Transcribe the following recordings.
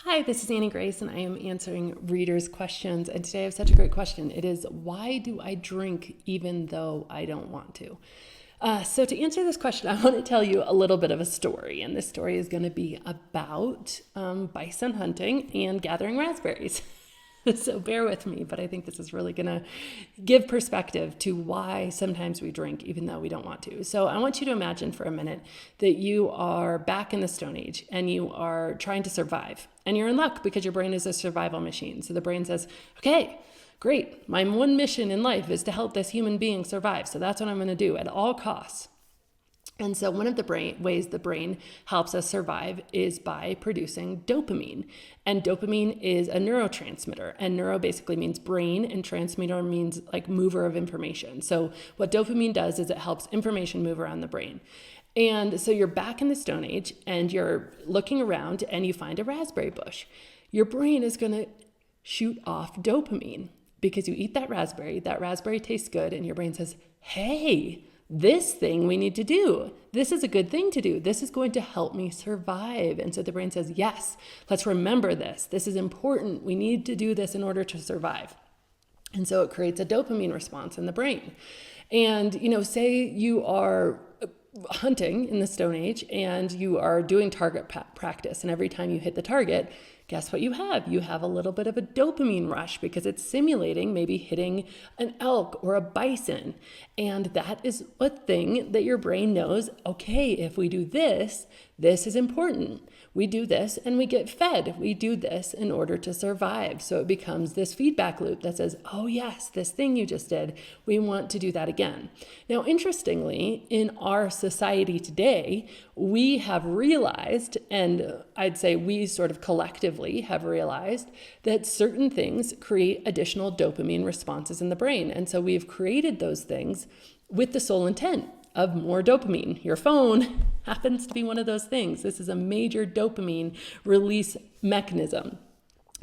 Hi, this is Annie Grace, and I am answering readers' questions. And today I have such a great question. It is, why do I drink even though I don't want to? So to answer this question, I want to tell you a little bit of a story. And this story is going to be about bison hunting and gathering raspberries. So bear with me, but I think this is really going to give perspective to why sometimes we drink even though we don't want to. So I want you to imagine for a minute that you are back in the Stone Age and you are trying to survive. And you're in luck because your brain is a survival machine. So the brain says, okay, great. My one mission in life is to help this human being survive. So that's what I'm going to do at all costs. And so one of the ways the brain helps us survive is by producing dopamine. And dopamine is a neurotransmitter. And neuro basically means brain, and transmitter means like mover of information. So what dopamine does is it helps information move around the brain. And so you're back in the Stone Age and you're looking around and you find a raspberry bush. Your brain is going to shoot off dopamine because you eat that raspberry tastes good, and your brain says, hey, this thing we need to do. This is a good thing to do. This is going to help me survive. And so the brain says, yes, let's remember this. This is important. We need to do this in order to survive. And so it creates a dopamine response in the brain. And, say you are hunting in the Stone Age and you are doing target practice. And every time you hit the target, guess what you have? You have a little bit of a dopamine rush because it's simulating maybe hitting an elk or a bison. And that is a thing that your brain knows, okay, if we do this, this is important. We do this and we get fed. We do this in order to survive. So it becomes this feedback loop that says, oh yes, this thing you just did, we want to do that again. Now, interestingly, in our society today, we have realized, and I'd say we sort of collectively have realized, that certain things create additional dopamine responses in the brain. And so we've created those things with the sole intent of more dopamine. Your phone happens to be one of those things. This is a major dopamine release mechanism.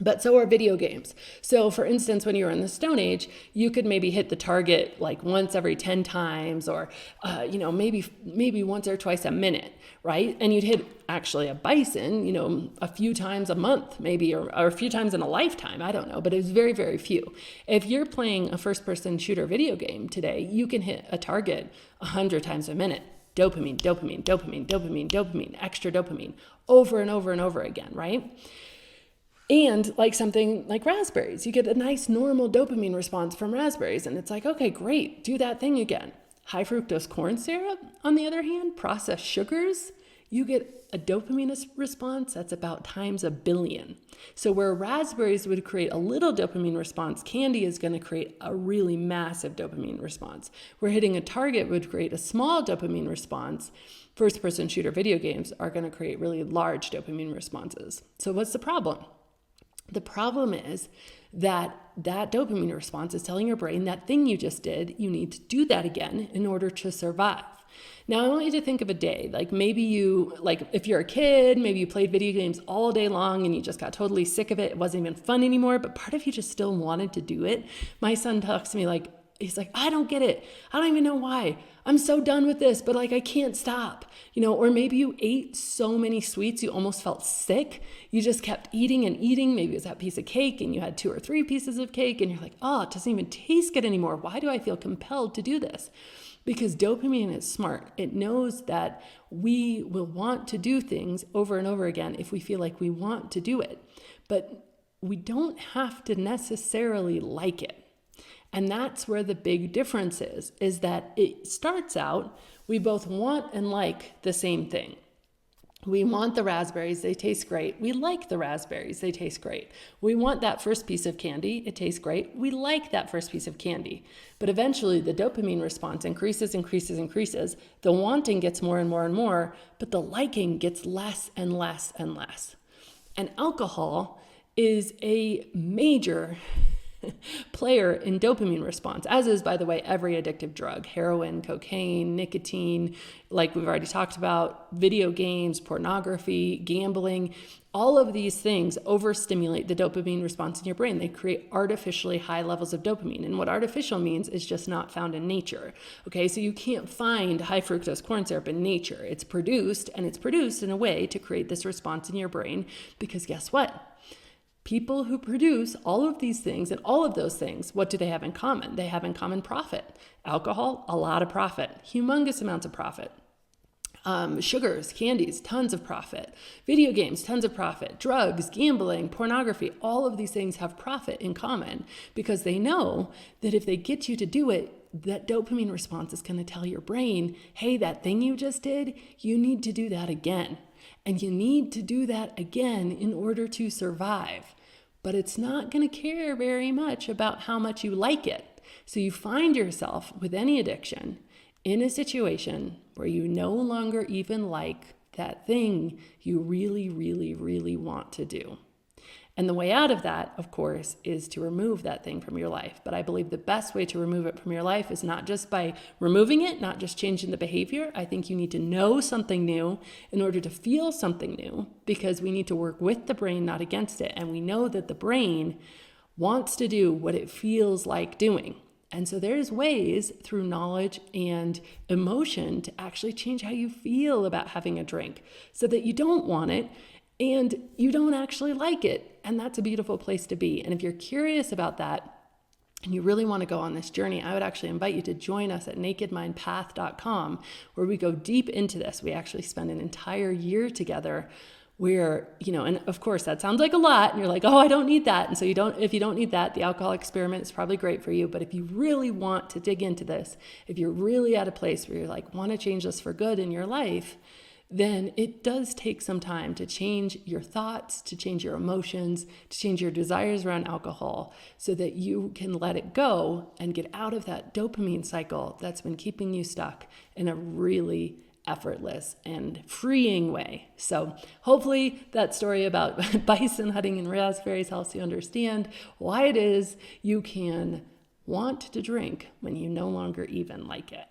But so are video games. So for instance, when you were in the Stone Age, you could maybe hit the target like once every 10 times or, maybe once or twice a minute, right? And you'd hit actually a bison, a few times a month maybe, or a few times in a lifetime. I don't know, but it was very, very few. If you're playing a first-person shooter video game today, you can hit a target 100 times a minute. Dopamine, dopamine, dopamine, dopamine, dopamine, extra dopamine, over and over and over again, right? And like something like raspberries, you get a nice normal dopamine response from raspberries. And it's like, okay, great, do that thing again. High fructose corn syrup, on the other hand, processed sugars, you get a dopamine response that's about times 1 billion. So where raspberries would create a little dopamine response, candy is going to create a really massive dopamine response. Where hitting a target would create a small dopamine response, first-person shooter video games are going to create really large dopamine responses. So what's the problem? The problem is that dopamine response is telling your brain that thing you just did, you need to do that again in order to survive. Now, I want you to think of a day, like maybe if you're a kid, maybe you played video games all day long and you just got totally sick of it. It wasn't even fun anymore, but part of you just still wanted to do it. My son talks to me he's like, I don't get it. I don't even know why. I'm so done with this, but I can't stop, or maybe you ate so many sweets, you almost felt sick. You just kept eating and eating. Maybe it was that piece of cake and you had 2 or 3 pieces of cake and you're like, oh, it doesn't even taste good anymore. Why do I feel compelled to do this? Because dopamine is smart. It knows that we will want to do things over and over again if we feel like we want to do it, but we don't have to necessarily like it. And that's where the big difference is that it starts out, we both want and like the same thing. We want the raspberries, they taste great. We like the raspberries, they taste great. We want that first piece of candy, it tastes great. We like that first piece of candy. But eventually the dopamine response increases. The wanting gets more and more and more, but the liking gets less and less and less. And alcohol is a major player in dopamine response, as is, by the way, every addictive drug: heroin, cocaine, nicotine, like we've already talked about, video games, pornography, gambling. All of these things overstimulate the dopamine response in your brain. They create artificially high levels of dopamine. And what artificial means is just not found in nature. Okay, so you can't find high fructose corn syrup in nature. It's produced, and it's produced in a way to create this response in your brain, because guess what? People who produce all of these things and all of those things, what do they have in common? They have in common profit. Alcohol, a lot of profit, humongous amounts of profit. Sugars, candies, tons of profit. Video games, tons of profit. Drugs, gambling, pornography, all of these things have profit in common, because they know that if they get you to do it, that dopamine response is going to tell your brain, hey, that thing you just did, you need to do that again. And you need to do that again in order to survive. But it's not going to care very much about how much you like it. So you find yourself with any addiction in a situation where you no longer even like that thing you really, really, really want to do. And the way out of that, of course, is to remove that thing from your life. But I believe the best way to remove it from your life is not just by removing it, not just changing the behavior. I think you need to know something new in order to feel something new, because we need to work with the brain, not against it. And we know that the brain wants to do what it feels like doing. And so there's ways through knowledge and emotion to actually change how you feel about having a drink, so that you don't want it and you don't actually like it. And that's a beautiful place to be. And if you're curious about that and you really want to go on this journey, I would actually invite you to join us at nakedmindpath.com, where we go deep into this. We actually spend an entire year together where, and of course that sounds like a lot, and you're like, oh, I don't need that. And so if you don't need that, the alcohol experiment is probably great for you. But if you really want to dig into this, if you're really at a place where you're like, want to change this for good in your life, then it does take some time to change your thoughts, to change your emotions, to change your desires around alcohol, so that you can let it go and get out of that dopamine cycle that's been keeping you stuck in a really effortless and freeing way. So hopefully that story about bison hunting and raspberries helps you understand why it is you can want to drink when you no longer even like it.